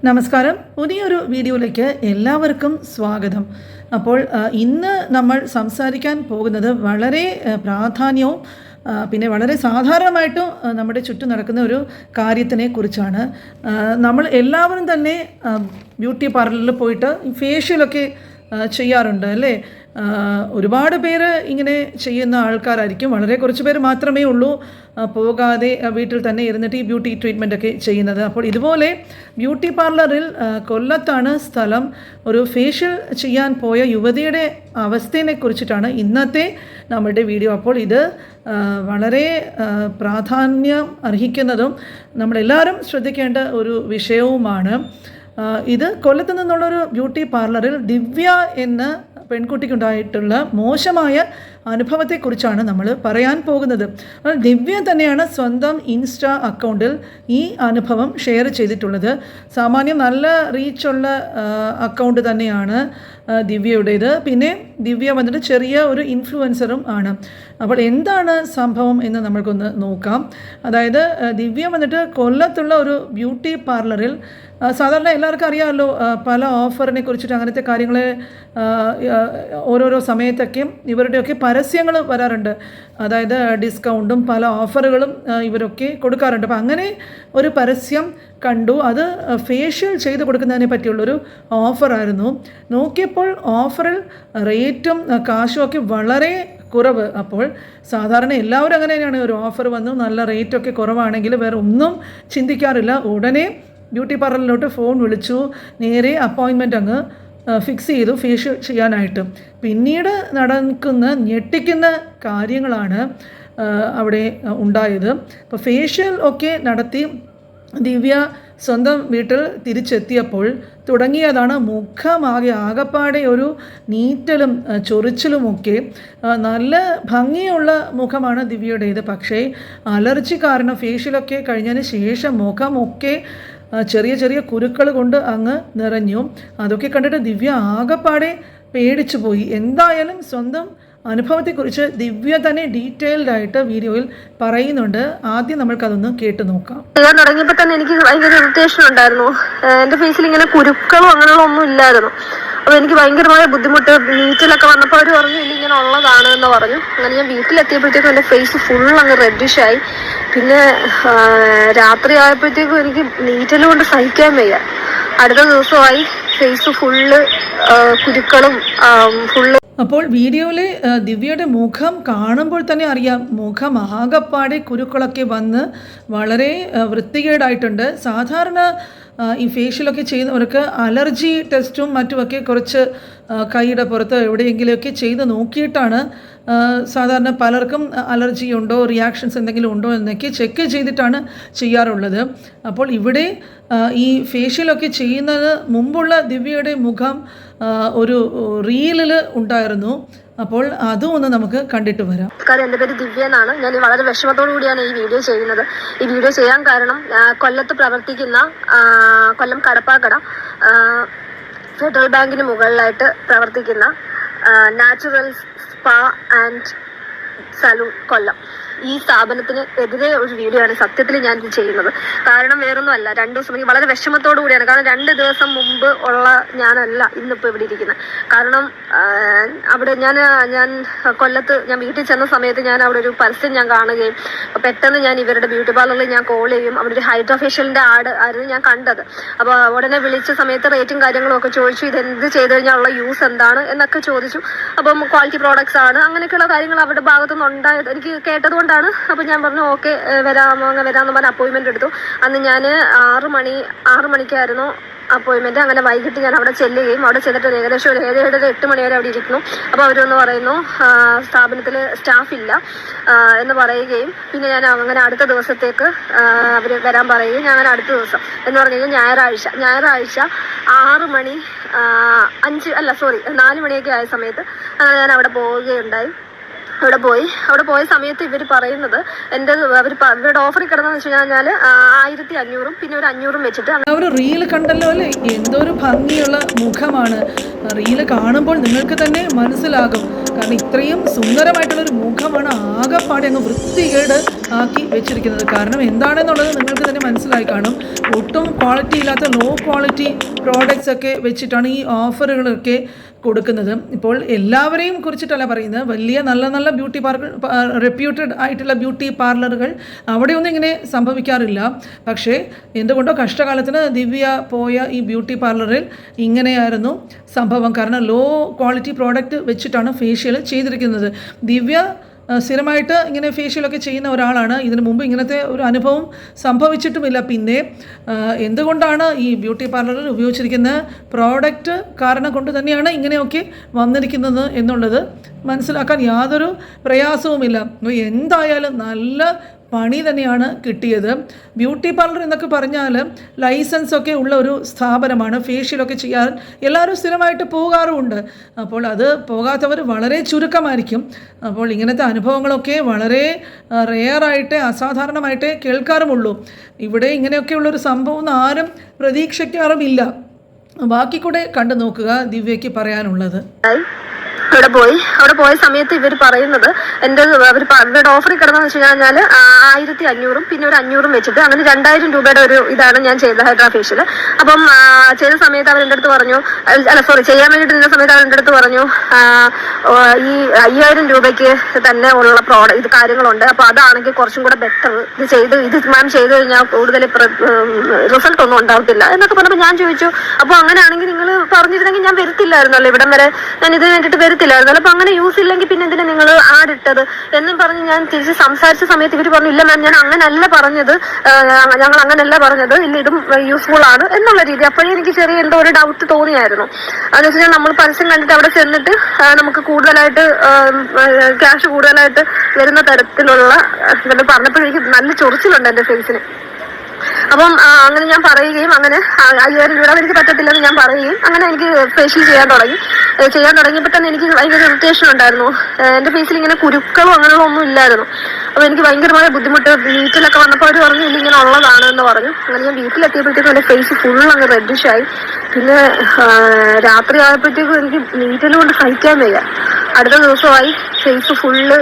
നമസ്കാരം. പുതിയൊരു വീഡിയോയിലേക്ക് എല്ലാവർക്കും സ്വാഗതം. അപ്പോൾ ഇന്ന് നമ്മൾ സംസാരിക്കാൻ പോകുന്നത് വളരെ പ്രാധാന്യവും പിന്നെ വളരെ സാധാരണമായിട്ടും നമ്മുടെ ചുറ്റും നടക്കുന്ന ഒരു കാര്യത്തിനെ കുറിച്ചാണ്. നമ്മൾ എല്ലാവരും തന്നെ ബ്യൂട്ടി പാർലറിൽ പോയിട്ട് ഫേഷ്യലൊക്കെ ചെയ്യാറുണ്ട് അല്ലേ? ഒരുപാട് പേര് ഇങ്ങനെ ചെയ്യുന്ന ആൾക്കാരായിരിക്കും. വളരെ കുറച്ച് പേര് മാത്രമേ ഉള്ളൂ പോകാതെ വീട്ടിൽ തന്നെ ഇരുന്നിട്ട് ഈ ബ്യൂട്ടി ട്രീറ്റ്മെൻ്റ് ഒക്കെ ചെയ്യുന്നത്. അപ്പോൾ ഇതുപോലെ ബ്യൂട്ടി പാർലറിൽ കൊല്ലത്താണ് സ്ഥലം. ഒരു ഫേഷ്യൽ ചെയ്യാൻ പോയ യുവതിയുടെ അവസ്ഥയെ കുറിച്ചിട്ടാണ് ഇന്നത്തെ നമ്മുടെ വീഡിയോ. അപ്പോൾ ഇത് വളരെ പ്രാധാന്യം അർഹിക്കുന്നതും നമ്മളെല്ലാവരും ശ്രദ്ധിക്കേണ്ട ഒരു വിഷയവുമാണ്. ഇത് കൊല്ലത്ത് നിന്നുള്ളൊരു ബ്യൂട്ടി പാർലറിൽ ദിവ്യ എന്ന പെൺകുട്ടിക്കുണ്ടായിട്ടുള്ള മോശമായ അനുഭവത്തെക്കുറിച്ചാണ് നമ്മൾ പറയാൻ പോകുന്നത്. ദിവ്യ തന്നെയാണ് സ്വന്തം ഇൻസ്റ്റാ അക്കൗണ്ടിൽ ഈ അനുഭവം ഷെയർ ചെയ്തിട്ടുള്ളത്. സാമാന്യം നല്ല റീച്ചുള്ള അക്കൗണ്ട് തന്നെയാണ് ദിവ്യയുടേത്. പിന്നെ ദിവ്യ വന്നിട്ട് ചെറിയ ഒരു ഇൻഫ്ലുവൻസറും ആണ്. അപ്പോൾ എന്താണ് സംഭവം എന്ന് നമ്മൾക്കൊന്ന് നോക്കാം. അതായത് ദിവ്യ വന്നിട്ട് കൊല്ലത്തുള്ള ഒരു ബ്യൂട്ടി പാർലറിൽ സാധാരണ എല്ലാവർക്കും അറിയാമല്ലോ, പല ഓഫറിനെ കുറിച്ചിട്ട് അങ്ങനത്തെ കാര്യങ്ങൾ ഓരോരോ സമയത്തൊക്കെ ഇവരുടെയൊക്കെ പരസ്യങ്ങൾ വരാറുണ്ട്. അതായത് ഡിസ്കൗണ്ടും പല ഓഫറുകളും ഇവരൊക്കെ കൊടുക്കാറുണ്ട്. അപ്പോൾ അങ്ങനെ ഒരു പരസ്യം കണ്ടു. അത് ഫേഷ്യൽ ചെയ്ത് കൊടുക്കുന്നതിനെ പറ്റിയുള്ളൊരു ഓഫറായിരുന്നു. നോക്കിയപ്പോൾ ഓഫറിൽ റേറ്റും കാശും ഒക്കെ വളരെ കുറവ്. അപ്പോൾ സാധാരണ എല്ലാവരും അങ്ങനെ തന്നെയാണ്. ഒരു ഓഫർ വന്നു, നല്ല റേറ്റൊക്കെ കുറവാണെങ്കിൽ വേറെ ഒന്നും ചിന്തിക്കാറില്ല. ഉടനെ ബ്യൂട്ടി പാർലറിലോട്ട് ഫോൺ വിളിച്ചു, നേരെ അപ്പോയിൻമെൻ്റ് അങ്ങ് ഫിക്സ് ചെയ്തു ഫേഷ്യൽ ചെയ്യാനായിട്ട്. പിന്നീട് നടക്കുന്ന ഞെട്ടിക്കുന്ന കാര്യങ്ങളാണ് അവിടെ ഉണ്ടായത്. അപ്പോൾ ഫേഷ്യൽ ഒക്കെ നടത്തി ദിവ്യ സ്വന്തം വീട്ടിൽ തിരിച്ചെത്തിയപ്പോൾ തുടങ്ങിയതാണ് ആകപ്പാടെ ഒരു നീറ്റലും ചൊറിച്ചിലുമൊക്കെ. നല്ല ഭംഗിയുള്ള മുഖമാണ് ദിവ്യയുടേത്. പക്ഷേ അലർജി കാരണം ഫേഷ്യലൊക്കെ കഴിഞ്ഞതിന് ശേഷം മുഖമൊക്കെ ചെറിയ ചെറിയ കുരുക്കൾ കൊണ്ട് അങ്ങ് നിറഞ്ഞു. അതൊക്കെ കണ്ടിട്ട് ദിവ്യ ആകപ്പാടെ പേടിച്ചു പോയി. എന്തായാലും സ്വന്തം അനുഭവത്തെക്കുറിച്ച് ദിവ്യ തന്നെ ഡീറ്റെയിൽഡ് ആയിട്ട് വീഡിയോയിൽ പറയുന്നുണ്ട്. ആദ്യം നമ്മൾക്കതൊന്ന് കേട്ട് നോക്കാം. ചെയ്യാൻ തുടങ്ങിയപ്പോൾ തന്നെ എനിക്ക് ഭയങ്കര ഇറിറ്റേഷൻ ഉണ്ടായിരുന്നു. എൻ്റെ ഫേസിൽ ഇങ്ങനെ കുരുക്കളോ അങ്ങനെയുള്ള ഒന്നും ഇല്ലായിരുന്നു. അപ്പോൾ എനിക്ക് ഭയങ്കരമായ ബുദ്ധിമുട്ട്. നീറ്റിലൊക്കെ വന്നപ്പോൾ അവർ പറഞ്ഞു ഇല്ല ഇങ്ങനെ ഉള്ളതാണ് എന്ന് പറഞ്ഞു. അങ്ങനെ ഞാൻ വീട്ടിലെത്തിയപ്പോഴത്തേക്കും എൻ്റെ ഫേസ് ഫുൾ അങ്ങ് റെഡിഷായി. പിന്നെ രാത്രി ആയപ്പോഴത്തേക്കും എനിക്ക് നീറ്റൽ കൊണ്ട് സഹിക്കാൻ വയ്യ. അടുത്ത ദിവസമായി ഫേസ് ഫുള്ള് കുരുക്കളും ഫുള്ള്. അപ്പോൾ വീഡിയോയിൽ ദിവ്യയുടെ മുഖം കാണുമ്പോൾ തന്നെ അറിയാം, മുഖം ആകപ്പാടെ കുരുക്കളൊക്കെ വന്ന് വളരെ വൃത്തികേടായിട്ടുണ്ട്. സാധാരണ ഈ ഫേഷ്യലൊക്കെ ചെയ്യുന്നവർക്ക് അലർജി ടെസ്റ്റും മറ്റുമൊക്കെ കുറച്ച് കൈയുടെ പുറത്ത് എവിടെയെങ്കിലുമൊക്കെ ചെയ്ത് നോക്കിയിട്ടാണ് സാധാരണ പലർക്കും അലർജി ഉണ്ടോ, റിയാക്ഷൻസ് എന്തെങ്കിലും ഉണ്ടോ എന്നൊക്കെ ചെക്ക് ചെയ്തിട്ടാണ് ചെയ്യാറുള്ളത്. അപ്പോൾ ഇവിടെ ഈ ഫേഷ്യലൊക്കെ ചെയ്യുന്നതിന് മുമ്പുള്ള ദിവ്യയുടെ മുഖം ഒരു റീലിൽ ഉണ്ടായിരുന്നു. അപ്പോൾ അതും ഒന്ന് നമുക്ക് കണ്ടിട്ട് വരാം. എൻ്റെ പേര് ദിവ്യ എന്നാണ്. ഞാൻ വളരെ വിഷമത്തോടു കൂടിയാണ് ഈ വീഡിയോ ചെയ്യുന്നത്. ഈ വീഡിയോ ചെയ്യാൻ കാരണം കൊല്ലത്ത് പ്രവർത്തിക്കുന്ന കൊല്ലം കടപ്പാക്കട ഫെഡറൽ ബാങ്കിന് മുകളിലായിട്ട് പ്രവർത്തിക്കുന്ന നാച്ചുറൽ സ്പാ ആൻഡ് സലൂൺ കൊല്ലം, ഈ സ്ഥാപനത്തിന് എതിരെ ഒരു വീഡിയോ ആണ് സത്യത്തിൽ ഞാൻ ഇത് ചെയ്യുന്നത്. കാരണം വേറൊന്നുമല്ല, 2 ദിവസം എനിക്ക് വളരെ വിഷമത്തോടു കൂടിയാണ്. കാരണം 2 ദിവസം മുമ്പ് ഉള്ള ഞാനല്ല ഇന്നിപ്പോൾ ഇവിടെ ഇരിക്കുന്നത്. കാരണം അവിടെ ഞാൻ കൊല്ലത്ത് ഞാൻ വീട്ടിൽ ചെന്ന സമയത്ത് ഞാൻ അവിടെ ഒരു പരസ്യം ഞാൻ കാണുകയും പെട്ടെന്ന് ഞാൻ ഇവരുടെ ബ്യൂട്ടി പാർലറിൽ ഞാൻ കോൾ ചെയ്യും. അവിടെ ഒരു ഹൈഡ്രോ ഫേഷ്യലിൻ്റെ ആഡ് ആയിരുന്നു ഞാൻ കണ്ടത്. അപ്പോൾ ഉടനെ വിളിച്ച സമയത്ത് റേറ്റും കാര്യങ്ങളും ഒക്കെ ചോദിച്ചു, ഇതെന്ത് ചെയ്ത് കഴിഞ്ഞാലുള്ള യൂസ് എന്താണ് എന്നൊക്കെ ചോദിച്ചു. അപ്പം ക്വാളിറ്റി പ്രോഡക്ട്സ് ആണ് അങ്ങനെയൊക്കെയുള്ള കാര്യങ്ങൾ അവരുടെ ഭാഗത്തുനിന്ന് ഉണ്ടായത് എനിക്ക് കേട്ടതുകൊണ്ട്. അപ്പോൾ ഞാൻ പറഞ്ഞു ഓക്കെ വരാമെന്ന് പറഞ്ഞ് അപ്പോയിൻമെൻ്റ് എടുത്തു. അന്ന് ഞാൻ 6 മണിക്കായിരുന്നു അപ്പോയിൻമെൻറ്റ്. അങ്ങനെ വൈകിട്ട് ഞാൻ അവിടെ ചെല്ലുകയും അവിടെ ചെന്നിട്ട് ഏകദേശം ഒരു 7-8 മണി വരെ അവിടെ ഇരിക്കുന്നു. അപ്പോൾ അവരൊന്ന് പറയുന്നു സ്ഥാപനത്തിൽ സ്റ്റാഫില്ല എന്ന് പറയുകയും പിന്നെ ഞാൻ അങ്ങനെ അടുത്ത ദിവസത്തേക്ക് അവർ വരാൻ പറയുകയും ഞാൻ അങ്ങനെ അടുത്ത ദിവസം എന്ന് പറഞ്ഞു കഴിഞ്ഞാൽ ഞായറാഴ്ച 4 മണിയൊക്കെ ആയ സമയത്ത് അങ്ങനെ ഞാൻ അവിടെ പോവുകയുണ്ടായി. അവിടെ പോയ സമയത്ത് ഇവർ പറയുന്നത് ഇവരുടെ ഓഫറിൽ കിടന്നെന്ന് വെച്ച് കഴിഞ്ഞാൽ 1500 പിന്നെ ഒരു 500 വെച്ചിട്ട്. ഒരു റീൽ കണ്ടല്ലോ അല്ലേ, എന്തോ ഒരു ഭംഗിയുള്ള മുഖമാണ്. റീല് കാണുമ്പോൾ നിങ്ങൾക്ക് തന്നെ മനസ്സിലാകും കാരണം ഇത്രയും സുന്ദരമായിട്ടുള്ളൊരു മുഖമാണ് ആകെപ്പാടെ അങ്ങ് വൃത്തികേട് ആക്കി വെച്ചിരിക്കുന്നത്. കാരണം എന്താണെന്നുള്ളത് നിങ്ങൾക്ക് തന്നെ മനസ്സിലായി കാണും. ഒട്ടും ക്വാളിറ്റി ഇല്ലാത്ത ലോ ക്വാളിറ്റി പ്രോഡക്റ്റ്സ് ഒക്കെ വെച്ചിട്ടാണ് ഈ ഓഫറുകളൊക്കെ കൊടുക്കുന്നത്. ഇപ്പോൾ എല്ലാവരെയും കുറിച്ചിട്ടല്ല പറയുന്നത്, വലിയ നല്ല നല്ല ബ്യൂട്ടി റെപ്യൂട്ടഡ് ആയിട്ടുള്ള ബ്യൂട്ടി പാർലറുകൾ അവിടെയൊന്നും ഇങ്ങനെ സംഭവിക്കാറില്ല. പക്ഷേ എന്തുകൊണ്ടോ കഷ്ടകാലത്തിന് ദിവ്യ പോയ ഈ ബ്യൂട്ടി പാർലറിൽ ഇങ്ങനെയായിരുന്നു സംഭവം. കാരണം ലോ ക്വാളിറ്റി പ്രോഡക്റ്റ് വെച്ചിട്ടാണ് ഫേഷ്യൽ ചെയ്തിരിക്കുന്നത്. ദിവ്യ സ്ഥിരമായിട്ട് ഇങ്ങനെ ഫേഷ്യലൊക്കെ ചെയ്യുന്ന ഒരാളാണ്. ഇതിനു മുമ്പ് ഇങ്ങനത്തെ ഒരു അനുഭവം സംഭവിച്ചിട്ടുമില്ല. പിന്നെ എന്തുകൊണ്ടാണ് ഈ ബ്യൂട്ടി പാർലറിൽ ഉപയോഗിച്ചിരിക്കുന്ന പ്രോഡക്റ്റ് കാരണം കൊണ്ട് തന്നെയാണ് ഇങ്ങനെയൊക്കെ വന്നിരിക്കുന്നത് എന്നുള്ളത് മനസ്സിലാക്കാൻ യാതൊരു പ്രയാസവുമില്ല. എന്തായാലും നല്ല പണി തന്നെയാണ് കിട്ടിയത്. ബ്യൂട്ടി പാർലർ എന്നൊക്കെ പറഞ്ഞാൽ ലൈസൻസൊക്കെ ഉള്ള ഒരു സ്ഥാപനമാണ്. ഫേഷ്യലൊക്കെ ചെയ്യാൻ എല്ലാവരും സ്ഥിരമായിട്ട് പോകാറുമുണ്ട്. അപ്പോൾ അത് പോകാത്തവർ വളരെ ചുരുക്കമായിരിക്കും. അപ്പോൾ ഇങ്ങനത്തെ അനുഭവങ്ങളൊക്കെ വളരെ റെയറായിട്ട് അസാധാരണമായിട്ടേ കേൾക്കാറുമുള്ളൂ. ഇവിടെ ഇങ്ങനെയൊക്കെയുള്ളൊരു സംഭവം ആരും പ്രതീക്ഷിക്കാറുമില്ല. ബാക്കി കൂടെ കണ്ടു നോക്കുക ദിവ്യയ്ക്ക് പറയാനുള്ളത്. അവിടെ പോയ സമയത്ത് ഇവർ പറയുന്നത് അവരുടെ ഓഫറിൽ കിടന്നെന്ന് വെച്ച് കഴിഞ്ഞാൽ 1500 പിന്നെ ഒരു 500 വെച്ചിട്ട് അങ്ങനെ 2000 രൂപയുടെ ഒരു ഇതാണ് ഞാൻ ചെയ്തത് ഹൈഡ്രാ ഫേഷ്യൽ. അപ്പം ചെയ്ത സമയത്ത് അവർ എൻ്റെ അടുത്ത് പറഞ്ഞു, ചെയ്യാൻ വേണ്ടിയിട്ട് നിന്ന സമയത്ത് അവർ എൻ്റെ അടുത്ത് പറഞ്ഞു ഈ 5000 രൂപയ്ക്ക് തന്നെ ഉള്ള ഇത് കാര്യങ്ങളുണ്ട്, അപ്പോൾ അതാണെങ്കിൽ കുറച്ചും കൂടെ ബെറ്റർ, ഇത് മാം ചെയ്ത് കഴിഞ്ഞാൽ കൂടുതൽ റിസൾട്ട് ഒന്നും ഉണ്ടാവത്തില്ല എന്നൊക്കെ പറഞ്ഞപ്പോൾ ഞാൻ ചോദിച്ചു, അപ്പോൾ അങ്ങനെയാണെങ്കിൽ നിങ്ങൾ പറഞ്ഞിരുന്നെങ്കിൽ ഞാൻ വരത്തില്ലായിരുന്നല്ലോ, ഇവിടം വരെ ഞാൻ ഇതിന് വേണ്ടിയിട്ട് വരത്തില്ലായിരുന്നല്ലോ, അപ്പോൾ അങ്ങനെ യൂസ് ഇല്ലെങ്കിൽ പിന്നെ എന്തിനാ നിങ്ങൾ ആഡ് ഇട്ടത് എന്നും പറഞ്ഞ് ഞാൻ തിരിച്ച് സംസാരിച്ച സമയത്ത് ഇവർ പറഞ്ഞു, ഇല്ല മാം ഞാൻ അങ്ങനല്ല പറഞ്ഞത്, ഞങ്ങൾ അങ്ങനല്ല പറഞ്ഞത്, ഇല്ല ഇതും യൂസ്ഫുൾ ആണ് എന്നുള്ള രീതി. അപ്പോഴേ എനിക്ക് ചെറിയ എന്തോ ഒരു ഡൗട്ട് തോന്നിയായിരുന്നു. അതെന്ന് വെച്ചാൽ നമ്മൾ പരസ്യം കണ്ടിട്ട് അവിടെ ചെന്നിട്ട് നമുക്ക് കൂടുതലായിട്ട് ക്യാഷ് കൂടുതലായിട്ട് വരുന്ന തരത്തിലുള്ള ഇതെല്ലാം പറഞ്ഞപ്പോഴേക്ക് നല്ല ചൊറിച്ചിലുണ്ട് എൻ്റെ ഫേസിന്. അപ്പം അങ്ങനെ ഞാൻ പറയുകയും അങ്ങനെ 5000 രൂപ എനിക്ക് പറ്റത്തില്ലെന്ന് ഞാൻ പറയുകയും അങ്ങനെ എനിക്ക് ഫേഷ്യൽ ചെയ്യാൻ തുടങ്ങിയപ്പോൾ തന്നെ എനിക്ക് ഭയങ്കര ഇറിറ്റേഷൻ ഉണ്ടായിരുന്നു. എൻ്റെ ഫേസിൽ ഇങ്ങനെ കുരുക്കളും അങ്ങനെയുള്ള ഒന്നും ഇല്ലായിരുന്നു. അപ്പോൾ എനിക്ക് ഭയങ്കരമായ ബുദ്ധിമുട്ട്. വീട്ടിലൊക്കെ വന്നപ്പോൾ അവർ പറഞ്ഞു ഇല്ല ഇങ്ങനെ ഉള്ളതാണ് എന്ന് പറഞ്ഞു. അങ്ങനെ ഞാൻ വീട്ടിലെത്തിയപ്പോഴത്തേക്കും എൻ്റെ ഫേസ് ഫുൾ അങ്ങ് റെഡിഷായി. പിന്നെ രാത്രി ആയപ്പോഴത്തേക്കും എനിക്ക് നീറ്റലും കൊണ്ട് സഹിക്കാൻ വയ്യ. അടുത്ത ദിവസമായി ഫേസ് ഫുള്ള്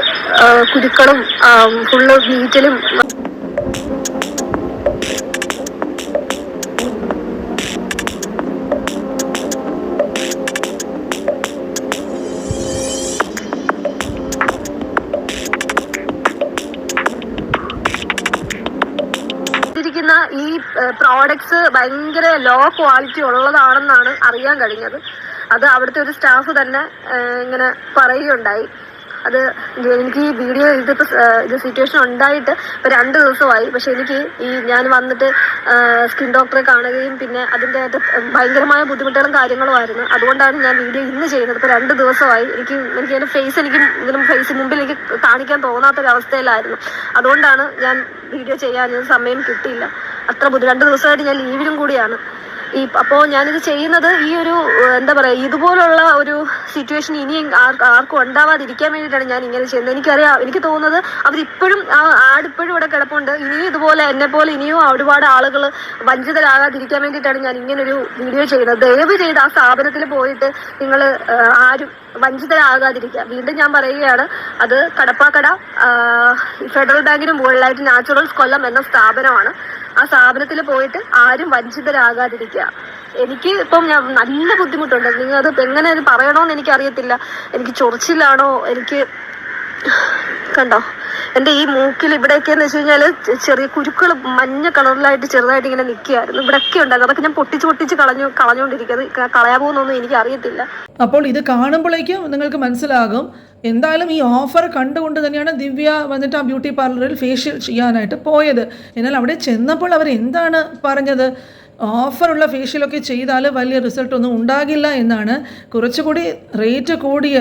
കുരുക്കളും ഫുള്ള് നീറ്റലും. ഈ പ്രോഡക്ട്സ് ഭയങ്കര ലോ ക്വാളിറ്റി ഉള്ളതാണെന്നാണ് അറിയാൻ കഴിഞ്ഞത്. അത് അവിടുത്തെ ഒരു സ്റ്റാഫ് തന്നെ ഇങ്ങനെ പറയുകയുണ്ടായി. അത് എനിക്ക് ഈ വീഡിയോ ഇത് സിറ്റുവേഷൻ ഉണ്ടായിട്ട് ഇപ്പോൾ 2 ദിവസമായി. പക്ഷെ എനിക്ക് ഞാൻ വന്നിട്ട് സ്കിൻ ഡോക്ടറെ കാണുകയും പിന്നെ അതിൻ്റെ ഭയങ്കരമായ ബുദ്ധിമുട്ടുകളും കാര്യങ്ങളുമായിരുന്നു. അതുകൊണ്ടാണ് ഞാൻ വീഡിയോ ഇന്ന് ചെയ്യുന്നത്. ഇപ്പോൾ 2 ദിവസമായി. എനിക്ക് എൻ്റെ ഫേസ് മുമ്പിൽ എനിക്ക് കാണിക്കാൻ തോന്നാത്തൊരവസ്ഥയിലായിരുന്നു. അതുകൊണ്ടാണ് ഞാൻ വീഡിയോ ചെയ്യാൻ സമയം കിട്ടിയില്ല. അത്ര 2 ദിവസമായിട്ട് ഞാൻ ലീവിലും കൂടിയാണ്. അപ്പോൾ ഞാനിത് ചെയ്യുന്നത് ഈ ഒരു എന്താ പറയുക ഇതുപോലുള്ള ഒരു സിറ്റുവേഷൻ ഇനിയും ആർക്കും ഉണ്ടാവാതിരിക്കാൻ വേണ്ടിയിട്ടാണ് ഞാൻ ഇങ്ങനെ ചെയ്യുന്നത്. എനിക്ക് തോന്നുന്നത് അവരിപ്പോഴും ആടിപ്പോഴും ഇവിടെ കിടപ്പുണ്ട്. ഇനിയും ഇതുപോലെ എന്നെപ്പോലെ ഇനിയും ഒരുപാട് ആളുകൾ വഞ്ചിതരാകാതിരിക്കാൻ വേണ്ടിയിട്ടാണ് ഞാൻ ഇങ്ങനൊരു വീഡിയോ ചെയ്യുന്നത്. ദയവ് ചെയ്ത് ആ സ്ഥാപനത്തിൽ പോയിട്ട് നിങ്ങൾ ആരും വഞ്ചിതരാകാതിരിക്കുക. വീണ്ടും ഞാൻ പറയുകയാണ്, അത് കടപ്പാക്കട ഫെഡറൽ ബാങ്കിന് മുകളിലായിട്ട് നാച്ചുറൽസ് കൊല്ലം എന്ന സ്ഥാപനമാണ്. ആ സ്ഥാപനത്തിൽ പോയിട്ട് ആരും വഞ്ചിതരാകാതിരിക്കുക. എനിക്ക് ഇപ്പം നല്ല ബുദ്ധിമുട്ടുണ്ട്. നിങ്ങൾ അത് എങ്ങനെ പറയണോന്ന് എനിക്കറിയത്തില്ല. എനിക്ക് ചൊറിച്ചിലാണോ എനിക്ക് കണ്ടോ എൻ്റെ ഈ മൂക്കിൽ ഇവിടെയൊക്കെയെന്ന് വെച്ച് കഴിഞ്ഞാൽ ചെറിയ കുരുക്കൾ മഞ്ഞ കളറിലായിട്ട് ചെറുതായിട്ട് ഇങ്ങനെ നിൽക്കുകയായിരുന്നു. ഇവിടെയൊക്കെ ഉണ്ടാകും. അതൊക്കെ ഞാൻ പൊട്ടിച്ച് കളഞ്ഞുകൊണ്ടിരിക്കുന്നത്. കളയാൻ പോകുന്നൊന്നും എനിക്ക് അറിയത്തില്ല. അപ്പോൾ ഇത് കാണുമ്പോഴേക്കും നിങ്ങൾക്ക് മനസ്സിലാകും. എന്തായാലും ഈ ഓഫർ കണ്ടുകൊണ്ട് തന്നെയാണ് ദിവ്യ വന്നിട്ട് ആ ബ്യൂട്ടി പാർലറിൽ ഫേഷ്യൽ ചെയ്യാനായിട്ട് പോയത്. എന്നാൽ അവിടെ ചെന്നപ്പോൾ അവർ എന്താണ് പറഞ്ഞത്? ഓഫറുള്ള ഫേഷ്യലൊക്കെ ചെയ്താൽ വലിയ റിസൾട്ടൊന്നും ഉണ്ടാകില്ല എന്നാണ്. കുറച്ചുകൂടി റേറ്റ് കൂടിയ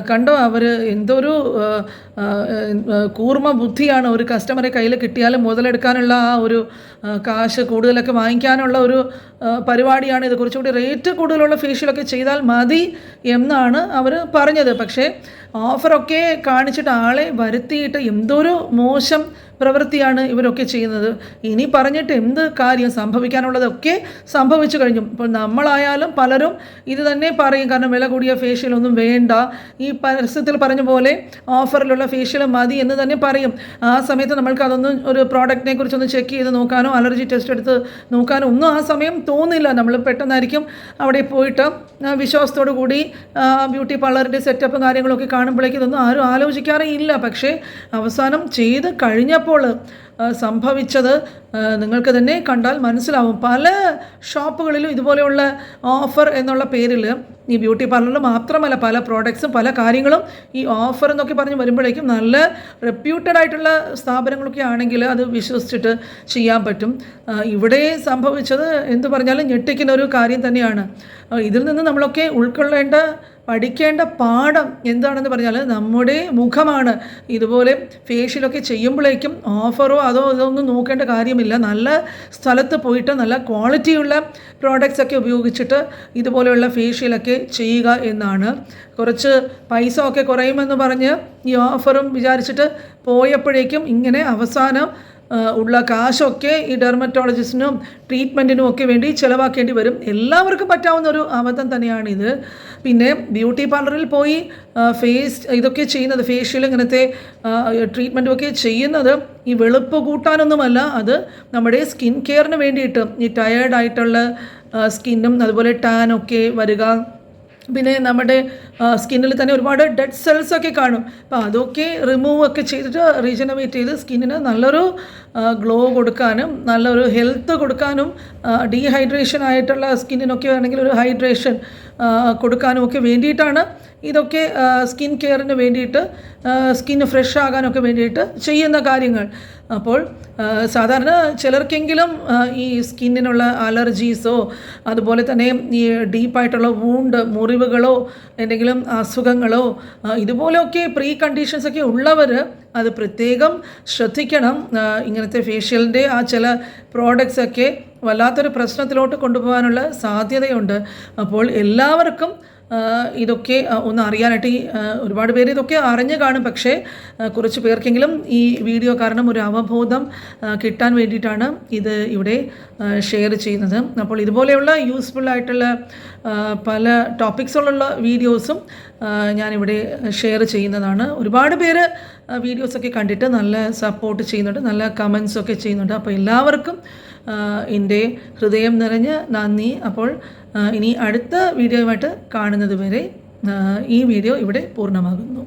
കണ്ടോ അവർ എന്തൊരു കൂർമ്മ ബുദ്ധിയാണ്. ഒരു കസ്റ്റമറെ കയ്യിൽ കിട്ടിയാൽ മുതലെടുക്കാനുള്ള ആ ഒരു കാശ് കൂടുതലൊക്കെ വാങ്ങിക്കാനുള്ള ഒരു പരിപാടിയാണ് ഇത്. കുറച്ചുകൂടി റേറ്റ് കൂടുതലുള്ള ഫേഷ്യലൊക്കെ ചെയ്താൽ മതി എന്നാണ് അവർ പറഞ്ഞത്. പക്ഷേ ഓഫറൊക്കെ കാണിച്ചിട്ട് ആളെ വരുത്തിയിട്ട് എന്തൊരു മോശം പ്രവൃത്തിയാണ് ഇവരൊക്കെ ചെയ്യുന്നത്. ഇനി പറഞ്ഞിട്ട് എന്ത് കാര്യം, സംഭവിക്കാനുള്ളതൊക്കെ സംഭവിച്ചു കഴിഞ്ഞു. ഇപ്പോൾ നമ്മളായാലും പലരും ഇത് തന്നെ പറയും, കാരണം വില കൂടിയ ഫേഷ്യലൊന്നും വേണ്ട, ഈ പരസ്യത്തിൽ പറഞ്ഞ പോലെ ഓഫറിലുള്ള ഫേഷ്യൽ മതി എന്ന് തന്നെ പറയും. ആ സമയത്ത് നമ്മൾക്ക് അതൊന്നും ഒരു പ്രോഡക്റ്റിനെ കുറിച്ചൊന്ന് ചെക്ക് ചെയ്ത് നോക്കാനോ അലർജി ടെസ്റ്റ് എടുത്ത് നോക്കാനോ ഒന്നും ആ സമയം തോന്നില്ല. നമ്മൾ പെട്ടെന്നായിരിക്കും അവിടെ പോയിട്ട് വിശ്വാസത്തോടു കൂടി ബ്യൂട്ടി പാർലറിൻ്റെ സെറ്റപ്പും കാര്യങ്ങളൊക്കെ കാണുമ്പോഴേക്കും ഇതൊന്നും ആരും ആലോചിക്കാറേ ഇല്ല. പക്ഷേ അവസാനം ചെയ്ത് കഴിഞ്ഞപ്പോൾ സംഭവിച്ചത് നിങ്ങൾക്ക് തന്നെ കണ്ടാൽ മനസ്സിലാവും. പല ഷോപ്പുകളിലും ഇതുപോലെയുള്ള ഓഫർ എന്നുള്ള പേരിൽ, ഈ ബ്യൂട്ടി പാർലറിൽ മാത്രമല്ല പല പ്രോഡക്ട്സും പല കാര്യങ്ങളും ഈ ഓഫർ എന്നൊക്കെ പറഞ്ഞ് വരുമ്പോഴേക്കും നല്ല റെപ്യൂട്ടഡ് ആയിട്ടുള്ള സ്ഥാപനങ്ങളൊക്കെ ആണെങ്കിൽ അത് വിശ്വസിച്ചിട്ട് ചെയ്യാൻ പറ്റും. ഇവിടെ സംഭവിച്ചത് എന്ത് പറഞ്ഞാലും ഞെട്ടിക്കുന്ന ഒരു കാര്യം തന്നെയാണ്. ഇതിൽ നിന്ന് നമ്മളൊക്കെ ഉൾക്കൊള്ളേണ്ട പഠിക്കേണ്ട പാഠം എന്താണെന്ന് പറഞ്ഞാൽ നമ്മുടെ മുഖമാണ്. ഇതുപോലെ ഫേഷ്യലൊക്കെ ചെയ്യുമ്പോഴേക്കും ഓഫറോ ഇതൊന്നും നോക്കേണ്ട കാര്യമില്ല. നല്ല സ്ഥലത്ത് പോയിട്ട് നല്ല ക്വാളിറ്റിയുള്ള പ്രോഡക്റ്റ്സ് ഒക്കെ ഉപയോഗിച്ചിട്ട് ഇതുപോലെയുള്ള ഫേഷ്യലൊക്കെ ചെയ്യുക എന്നാണ്. കുറച്ച് പൈസ ഒക്കെ കുറയുമെന്ന് പറഞ്ഞ് ഈ ഓഫറും വിചാരിച്ചിട്ട് പോയപ്പോഴേക്കും ഇങ്ങനെ അവസാനം ഉള്ള കാശൊക്കെ ഈ ഡെർമറ്റോളജിസ്റ്റിനും ട്രീറ്റ്മെൻറ്റിനും ഒക്കെ വേണ്ടി ചിലവാക്കേണ്ടി വരും. എല്ലാവർക്കും പറ്റാവുന്ന ഒരു അബദ്ധം തന്നെയാണിത്. പിന്നെ ബ്യൂട്ടി പാർലറിൽ പോയി ഇതൊക്കെ ചെയ്യുന്നത്, ഫേഷ്യൽ ഇങ്ങനത്തെ ട്രീറ്റ്മെൻറ്റും ഒക്കെ ചെയ്യുന്നത് ഈ വെളുപ്പ് കൂട്ടാനൊന്നുമല്ല, അത് നമ്മുടെ സ്കിൻ കെയറിന് വേണ്ടിയിട്ട്, ഈ ടയേർഡായിട്ടുള്ള സ്കിന്നും അതുപോലെ ടാനൊക്കെ വരിക, പിന്നെ നമ്മുടെ സ്കിന്നിൽ തന്നെ ഒരുപാട് ഡെഡ് സെൽസ് ഒക്കെ കാണും. അപ്പോൾ അതൊക്കെ റിമൂവ് ഒക്കെ ചെയ്തിട്ട് റീജനറേറ്റ് ചെയ്ത് സ്കിന്നിന് നല്ലൊരു ഗ്ലോ കൊടുക്കാനും നല്ലൊരു ഹെൽത്ത് കൊടുക്കാനും ഡീഹൈഡ്രേഷൻ ആയിട്ടുള്ള സ്കിന്നിനൊക്കെ ആണെങ്കിൽ ഒരു ഹൈഡ്രേഷൻ കൊടുക്കാനും ഒക്കെ വേണ്ടിയിട്ടാണ് ഇതൊക്കെ സ്കിൻ കെയറിന് വേണ്ടിയിട്ട്, സ്കിന്ന് ഫ്രഷ് ആകാനൊക്കെ വേണ്ടിയിട്ട് ചെയ്യുന്ന കാര്യങ്ങൾ. അപ്പോൾ സാധാരണ ചിലർക്കെങ്കിലും ഈ സ്കിന്നിനുള്ള അലർജീസോ അതുപോലെ തന്നെ ഈ ഡീപ്പായിട്ടുള്ള മുറിവുകളോ എന്തെങ്കിലും അസുഖങ്ങളോ ഇതുപോലെയൊക്കെ പ്രീ കണ്ടീഷൻസൊക്കെ ഉള്ളവർ അത് പ്രത്യേകം ശ്രദ്ധിക്കണം. ഇങ്ങനത്തെ ഫേഷ്യലിൻ്റെ ചില പ്രോഡക്റ്റ്സൊക്കെ വല്ലാത്തൊരു പ്രശ്നത്തിലോട്ട് കൊണ്ടുപോകാനുള്ള സാധ്യതയുണ്ട്. അപ്പോൾ എല്ലാവർക്കും ഇതൊക്കെ ഒന്ന് അറിയാനായിട്ട് ഒരുപാട് പേര് ഇതൊക്കെ അറിഞ്ഞു കാണും. പക്ഷേ കുറച്ച് പേർക്കെങ്കിലും ഈ വീഡിയോ കാരണം ഒരു അവബോധം കിട്ടാൻ വേണ്ടിയിട്ടാണ് ഇത് ഇവിടെ ഷെയർ ചെയ്യുന്നത്. അപ്പോൾ ഇതുപോലെയുള്ള യൂസ്ഫുൾ ആയിട്ടുള്ള പല ടോപ്പിക്സുള്ള വീഡിയോസും ഞാനിവിടെ ഷെയർ ചെയ്യുന്നതാണ്. ഒരുപാട് പേര് വീഡിയോസൊക്കെ കണ്ടിട്ട് നല്ല സപ്പോർട്ട് ചെയ്യുന്നുണ്ട്, നല്ല കമൻസൊക്കെ ചെയ്യുന്നുണ്ട്. അപ്പോൾ എല്ലാവർക്കും എൻ്റെ ഹൃദയം നിറഞ്ഞ നന്ദി. അപ്പോൾ ഇനി അടുത്ത വീഡിയോയുമായിട്ട് കാണുന്നത് വരെ ഈ വീഡിയോ ഇവിടെ പൂർണ്ണമാകുന്നു.